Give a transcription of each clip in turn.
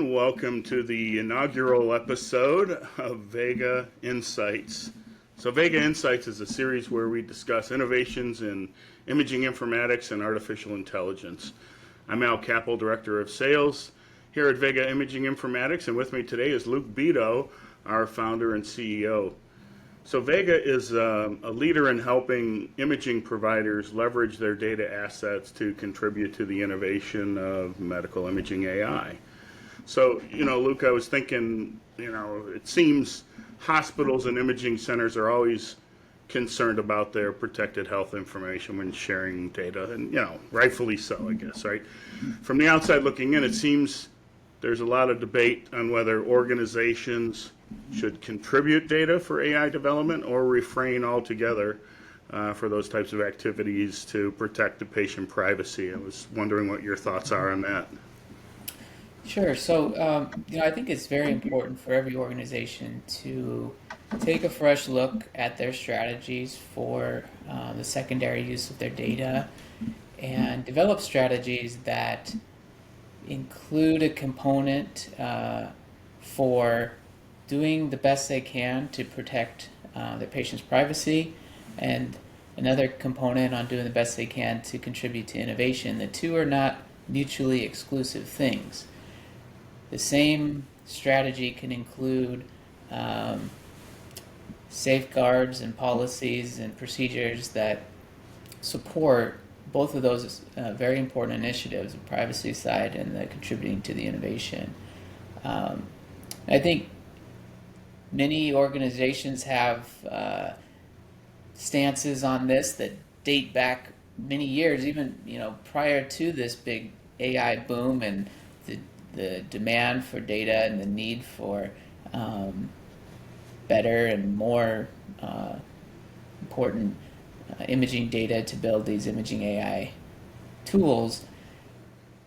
everyone. Welcome to the inaugural episode of Vega Insights. So Vega Insights is a series where we discuss innovations in imaging informatics and artificial intelligence. I'm Al Kappel, Director of Sales here at Vega Imaging Informatics, and with me today is Luke Bideaux, our founder and CEO. So Vega is a leader in helping imaging providers leverage their data assets to contribute to the innovation of medical imaging AI. So, Luke, I was thinking, it seems hospitals and imaging centers are always concerned about their protected health information when sharing data, and, rightfully so, I guess, right? From the outside looking in, it seems there's a lot of debate on whether organizations should contribute data for AI development or refrain altogether for those types of activities to protect the patient privacy. I was wondering what your thoughts are on that. Sure. So, I think it's very important for every organization to take a fresh look at their strategies for the secondary use of their data and develop strategies that include a component for doing the best they can to protect their patient's privacy, and another component on doing the best they can to contribute to innovation. The two are not mutually exclusive things. The same strategy can include safeguards and policies and procedures that support both of those very important initiatives, the privacy side and the contributing to the innovation. I think many organizations have stances on this that date back many years, even prior to this big AI boom and the demand for data and the need for better and more important imaging data to build these imaging AI tools.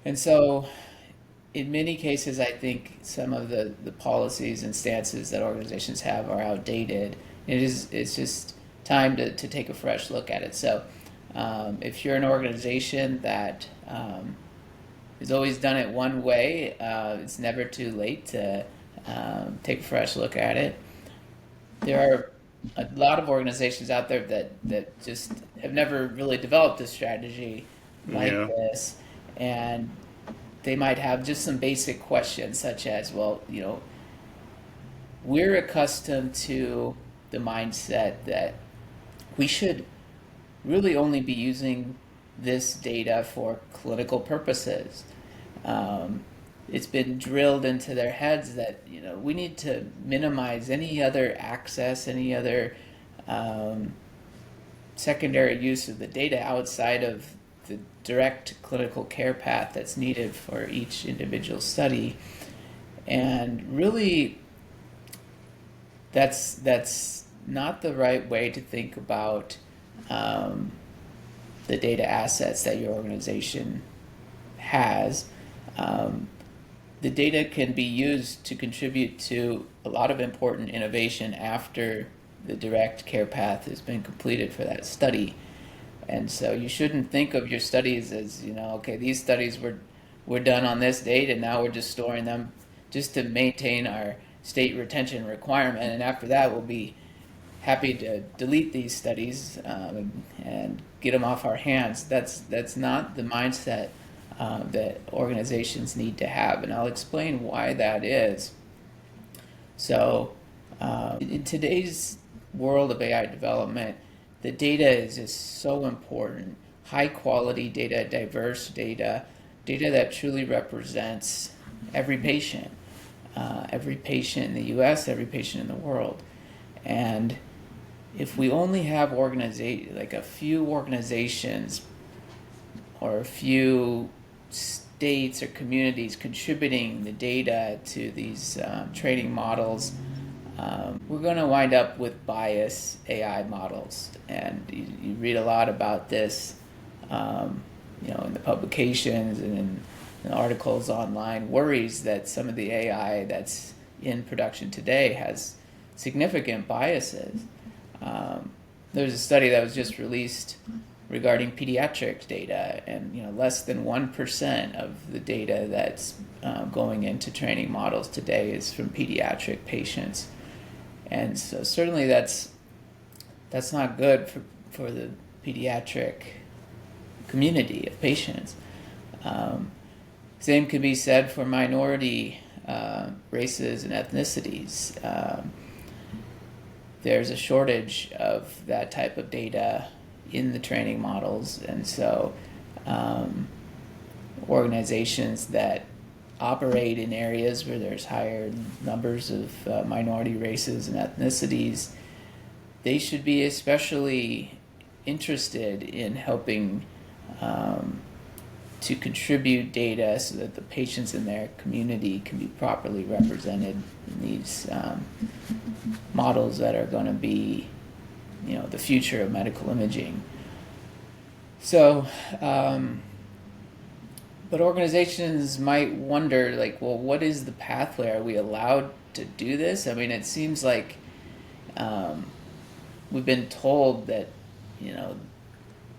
And so in many cases, I think some of the policies and stances that organizations have are outdated. It's just time to take a fresh look at it. So if you're an organization that has always done it one way, it's never too late to take a fresh look at it. There are a lot of organizations out there that just have never really developed a strategy like this, and they might have just some basic questions such as, well, we're accustomed to the mindset that we should really only be using this data for clinical purposes. It's been drilled into their heads that we need to minimize any other access, any other secondary use of the data outside of the direct clinical care path that's needed for each individual study. And really, that's not the right way to think about the data assets that your organization has. The data can be used to contribute to a lot of important innovation after the direct care path has been completed for that study. And so you shouldn't think of your studies as, okay, these studies were done on this date and now we're just storing them just to maintain our state retention requirement. And after that, we'll be happy to delete these studies and get them off our hands. That's not the mindset that organizations need to have. And I'll explain why that is. So in today's world of AI development, the data is just so important. High quality data, diverse data that truly represents every patient in the US, every patient in the world. And if we only have a few organizations or a few states or communities contributing the data to these training models, we're going to wind up with biased AI models. And you read a lot about this, in the publications and in articles online, worries that some of the AI that's in production today has significant biases. There's a study that was just released regarding pediatric data, and less than 1% of the data that's going into training models today is from pediatric patients. And so certainly that's not good for the pediatric community of patients. Same could be said for minority races and ethnicities. There's a shortage of that type of data in the training models, and so organizations that operate in areas where there's higher numbers of minority races and ethnicities, they should be especially interested in helping to contribute data so that the patients in their community can be properly represented in these models that are going to be, the future of medical imaging. So, but organizations might wonder, well, what is the pathway? Are we allowed to do this? I mean, it seems like we've been told that,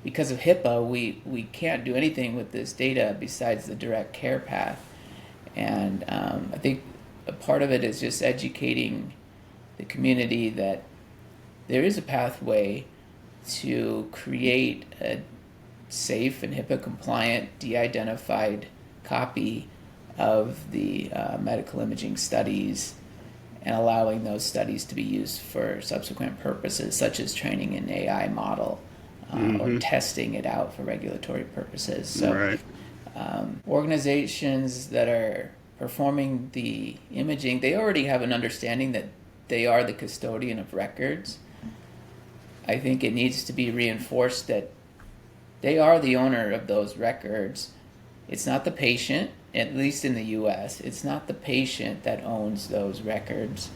because of HIPAA, we can't do anything with this data besides the direct care path. And I think a part of it is just educating the community that there is a pathway to create a safe and HIPAA-compliant, de-identified copy of the medical imaging studies, and allowing those studies to be used for subsequent purposes, such as training an AI model or testing it out for regulatory purposes. So, Right. Organizations that are performing the imaging, they already have an understanding that they are the custodian of records. I think it needs to be reinforced that they are the owner of those records. It's not the patient, at least in the U.S. It's not the patient that owns those records.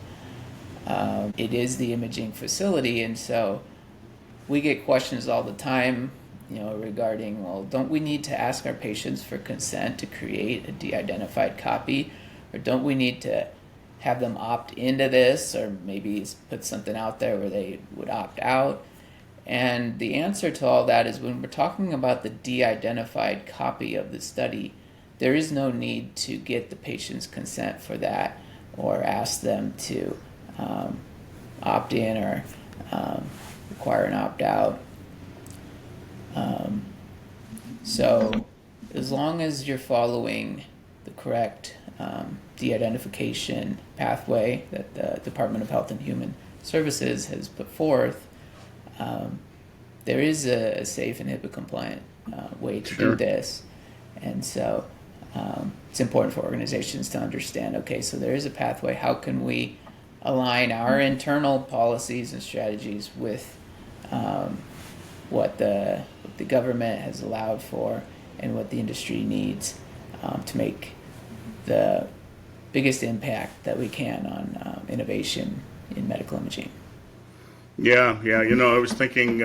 It is the imaging facility, and so we get questions all the time, regarding, well, don't we need to ask our patients for consent to create a de-identified copy, or don't we need to have them opt into this, or maybe put something out there where they would opt out? And the answer to all that is, when we're talking about the de-identified copy of the study, there is no need to get the patient's consent for that, or ask them to opt in or require an opt-out. So as long as you're following the correct de-identification pathway that the Department of Health and Human Services has put forth, there is a safe and HIPAA-compliant way to do this. And so it's important for organizations to understand, okay, so there is a pathway. How can we align our internal policies and strategies with what the government has allowed for and what the industry needs to make the biggest impact that we can on innovation in medical imaging. Yeah. I was thinking,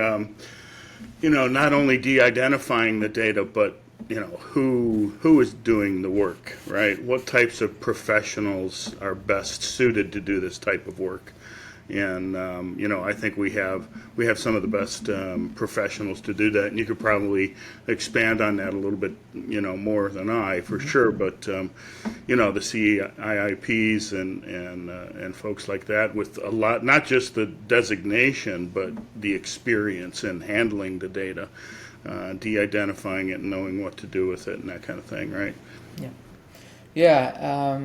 not only de-identifying the data, but who is doing the work, right? What types of professionals are best suited to do this type of work? And I think we have some of the best professionals to do that, and you could probably expand on that a little bit, more than I, for sure. But the CIIPs and folks like that, with a lot, not just the designation, but the experience in handling the data, de-identifying it, and knowing what to do with it, and that kind of thing, right? Yeah.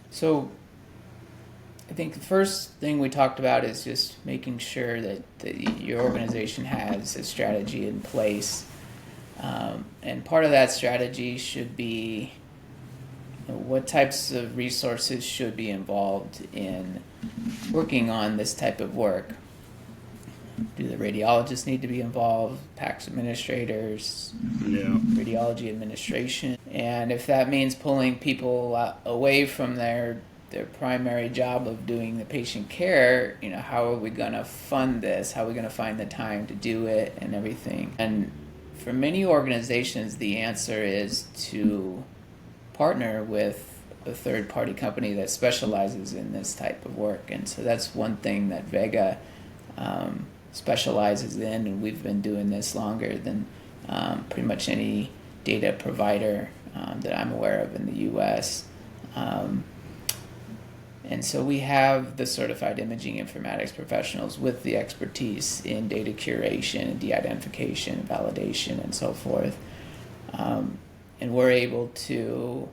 So I think the first thing we talked about is just making sure that your organization has a strategy in place. And part of that strategy should be, what types of resources should be involved in working on this type of work. Do the radiologists need to be involved? PACS administrators? Radiology administration? And if that means pulling people away from their primary job of doing the patient care, how are we going to fund this? How are we going to find the time to do it and everything? And for many organizations, the answer is to partner with a third-party company that specializes in this type of work. And so that's one thing that Vega specializes in, and we've been doing this longer than pretty much any data provider that I'm aware of in the U.S. And so we have the certified imaging informatics professionals with the expertise in data curation and de-identification, validation, and so forth. And we're able to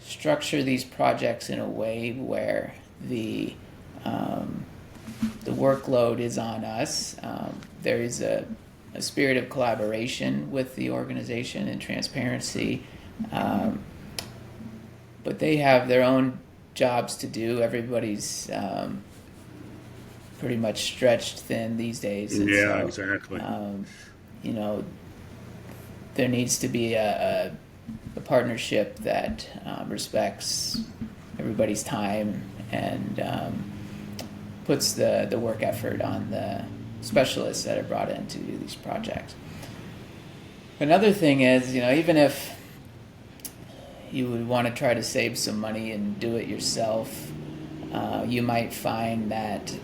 structure these projects in a way where the workload is on us. There is a spirit of collaboration with the organization and transparency, but they have their own jobs to do. Everybody's pretty much stretched thin these days. And Yeah, so, exactly. There needs to be a partnership that respects everybody's time and puts the work effort on the specialists that are brought in to do these projects. Another thing is, even if you would want to try to save some money and do it yourself, you might find that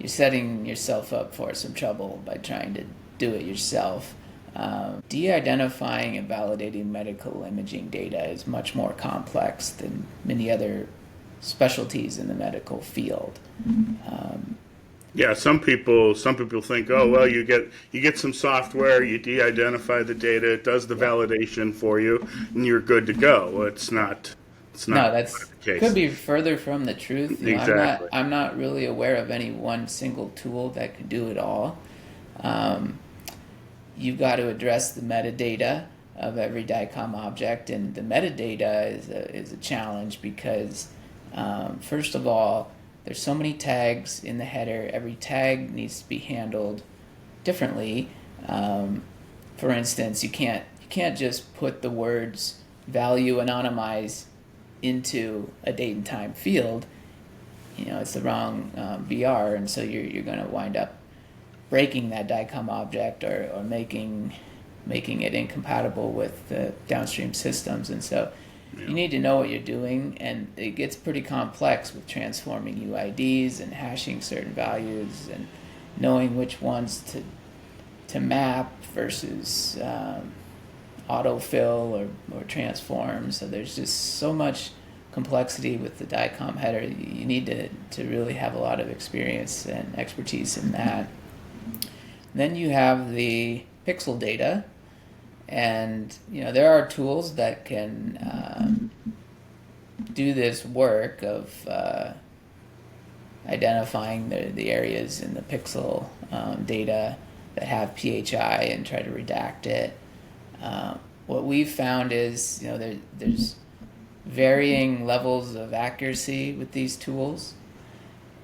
you're setting yourself up for some trouble by trying to do it yourself. De-identifying and validating medical imaging data is much more complex than many other specialties in the medical field. Yeah, some people think, oh well, you get some software, you de-identify the data, it does the validation for you, and you're good to go. Well, it's not No, the case. could be further from the truth. Exactly. I'm not really aware of any one single tool that can do it all. You've got to address the metadata of every DICOM object, and the metadata is a challenge because first of all, there's so many tags in the header. Every tag needs to be handled differently. For instance, you can't just put the words value anonymize into a date and time field. It's the wrong VR, and so you're going to wind up breaking that DICOM object or making it incompatible with the downstream systems. And so you need to know what you're doing, and it gets pretty complex with transforming UIDs and hashing certain values and knowing which ones to map versus autofill or transform. So there's just so much complexity with the DICOM header. You need to really have a lot of experience and expertise in that. Then you have the pixel data, and there are tools that can do this work of identifying the areas in the pixel data that have PHI and try to redact it. What we've found is there's varying levels of accuracy with these tools.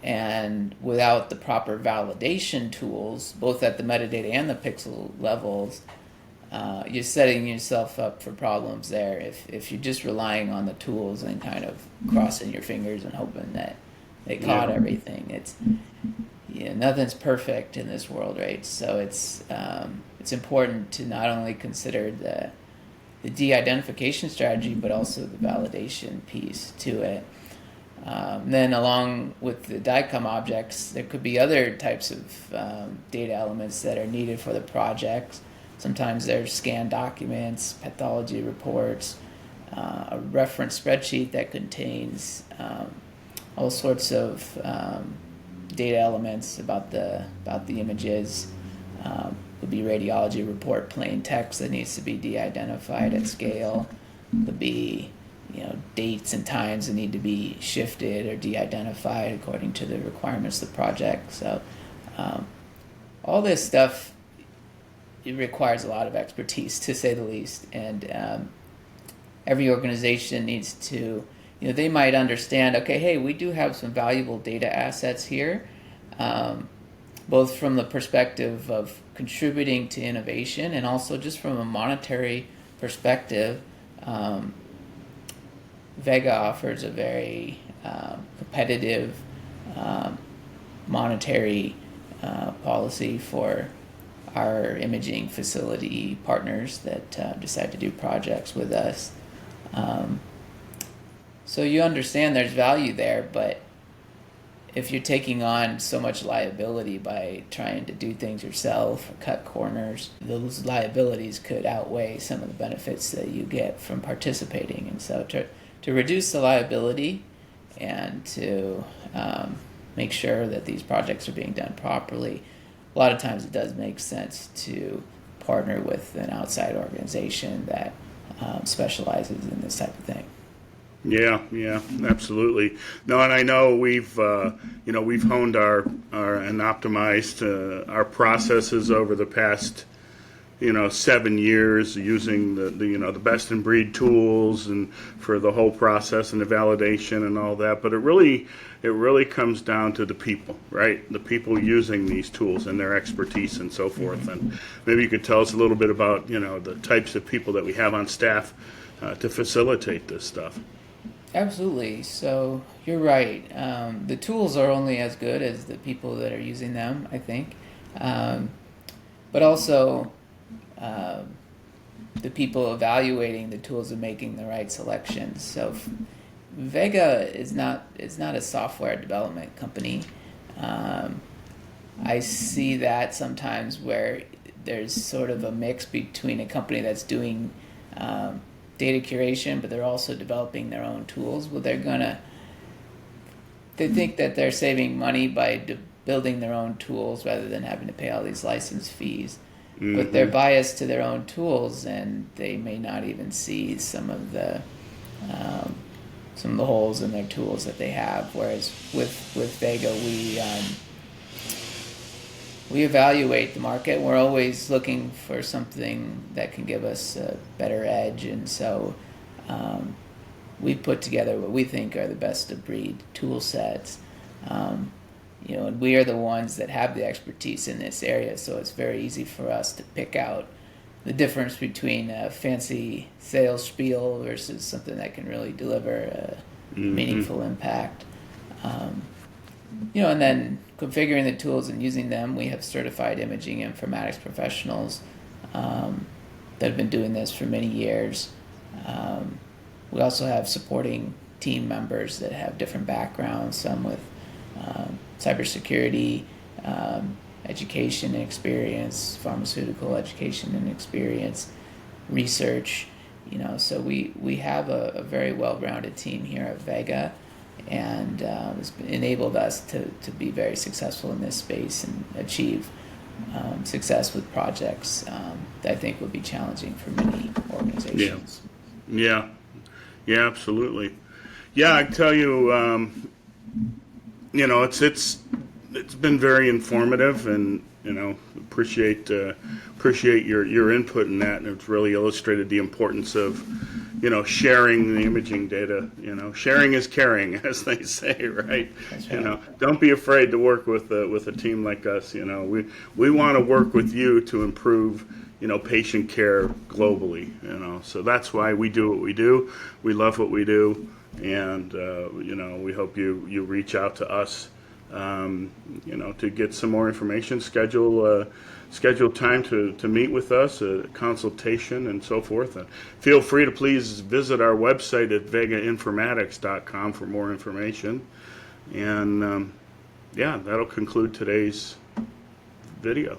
And without the proper validation tools, both at the metadata and the pixel levels, you're setting yourself up for problems there. If you're just relying on the tools and kind of crossing your fingers and hoping that they caught everything, it's nothing's perfect in this world, right? So it's important to not only consider the de-identification strategy, but also the validation piece to it. Then along with the DICOM objects, there could be other types of data elements that are needed for the project. Sometimes there's scanned documents, pathology reports, a reference spreadsheet that contains all sorts of data elements about the images. Could be radiology report, plain text that needs to be de-identified at scale. Could be dates and times that need to be shifted or de-identified according to the requirements of the project. So all this stuff, it requires a lot of expertise, to say the least. And every organization needs to, they might understand, okay, hey, we do have some valuable data assets here, both from the perspective of contributing to innovation and also just from a monetary perspective. Vega offers a very competitive monetary policy for our imaging facility partners that decide to do projects with us. So you understand there's value there, but if you're taking on so much liability by trying to do things yourself or cut corners, those liabilities could outweigh some of the benefits that you get from participating. And so to reduce the liability and to make sure that these projects are being done properly, a lot of times it does make sense to partner with an outside organization that specializes in this type of thing. Yeah, absolutely. No, and I know we've honed our and optimized our processes over the past 7 years using the best in breed tools and for the whole process and the validation and all that. But it really comes down to the people, right? The people using these tools and their expertise and so forth. And maybe you could tell us a little bit about the types of people that we have on staff to facilitate this stuff. Absolutely. So you're right. The tools are only as good as the people that are using them, I think. But also the people evaluating the tools and making the right selections. So Vega is not a software development company. I see that sometimes where there's sort of a mix between a company that's doing data curation, but they're also developing their own tools. Well, they think that they're saving money by building their own tools rather than having to pay all these license fees. Mm-hmm. But they're biased to their own tools, and they may not even see some of the holes in their tools that they have. Whereas with Vega, we evaluate the market. We're always looking for something that can give us a better edge, and so we put together what we think are the best of breed tool sets. And we are the ones that have the expertise in this area, so it's very easy for us to pick out the difference between a fancy sales spiel versus something that can really deliver a meaningful impact. And then configuring the tools and using them, we have certified imaging informatics professionals that have been doing this for many years. We also have supporting team members that have different backgrounds, some with cybersecurity, education and experience, pharmaceutical education and experience, research. So we have a very well-rounded team here at Vega, and it's enabled us to be very successful in this space and achieve success with projects that I think would be challenging for many organizations. Yeah, absolutely. Yeah, I tell you, it's been very informative, and appreciate your input in that, and it's really illustrated the importance of sharing the imaging data. Sharing is caring, as they say, right? That's right. Don't be afraid to work with a team like us. We want to work with you to improve patient care globally. So that's why we do what we do. We love what we do, and we hope you reach out to us to get some more information, schedule time to meet with us, a consultation and so forth. And feel free to please visit our website at vegainformatics.com for more information. And that'll conclude today's video.